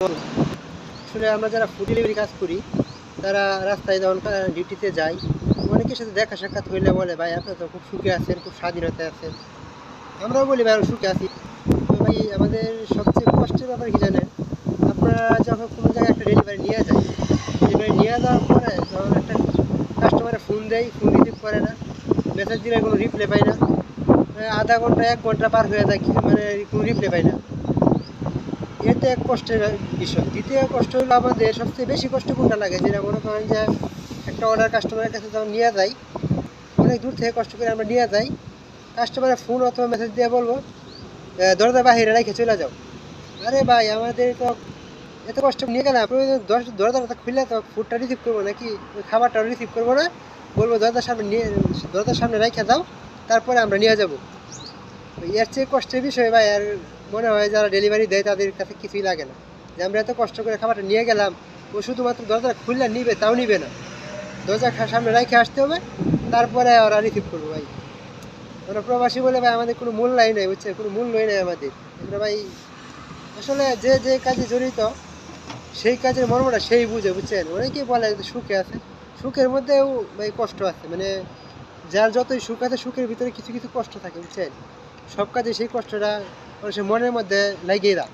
আসলে আমরা যারা ফুড ডেলিভারি কাজ করি তারা রাস্তায় যখন ডিউটিতে যাই, অনেকের সাথে দেখা সাক্ষাৎ হইলে বলে ভাই আপনারা তো খুব সুখে আছেন, খুব স্বাধীনতায় আছেন। আমরাও বলি ভাই আমরা সুখে আছি। তো ভাই আমাদের সবচেয়ে কষ্টের ব্যাপার কি জানেন, আপনারা যখন কোনো জায়গায় একটা ডেলিভারি নিয়ে যায়, ডেলিভারি নিয়ে যাওয়ার পরে যখন একটা কাস্টমারে ফোন দেয়, ফোন রিসিভ করে না, মেসেজ দিলে কোনো রিপ্লাই পাই না, আধা ঘন্টা 1 ঘন্টা পার হয়ে যায়, মানে কোনো রিপ্লাই পাই না। এতে এক কষ্টের বিষয়। দ্বিতীয় কষ্ট হলো আমাদের সবচেয়ে বেশি কষ্ট কোনটা লাগে, যেটা মনে করেন যে একটা অর্ডার কাস্টমারের কাছে যখন নিয়ে যাই, অনেক দূর থেকে কষ্ট করে আমরা নিয়ে যাই, কাস্টমারের ফোন অথবা মেসেজ দিয়ে বলবো দরজা বাহিরে রেখে চলে যাও। আরে ভাই আমাদের তো এত কষ্ট নিয়ে গেলাম, দরজাটা খুললে তো ফুডটা রিসিভ করবো নাকি, ওই খাবারটা রিসিভ করবো না, বলবো দরজার সামনে নিয়ে, দরজার সামনে রেখে দাও, তারপরে আমরা নিয়ে যাবো। এর চেয়ে কষ্টের বিষয় ভাই আর মনে হয় যারা ডেলিভারি দেয় তাদের কাছে কিছুই লাগে না, যে আমরা এত কষ্ট করে খাবারটা নিয়ে গেলাম, ও শুধুমাত্র দরজা খুললে নিবে, তাও নিবে না, দরজা সামনে রেখে আসতে হবে, তারপরে ওরা রিসিভ করবো। ভাই আমরা প্রবাসী বলে ভাই আমাদের কোনো মূল্যই নেই, বুঝছে, কোনো মূল্যই নেই আমাদের। আমরা ভাই আসলে যে যে কাজে জড়িত সেই কাজের মর্মটা সেই বুঝে, বুঝছেন। অনেকেই বলে যে সুখে আছে, সুখের মধ্যেও ভাই কষ্ট আছে, মানে যার যতই সুখ আছে সুখের ভিতরে কিছু কিছু কষ্ট থাকে, বুঝছেন। সব কাজে সেই কষ্টটা মানুষের মনের মধ্যে লাগিয়ে দেয়।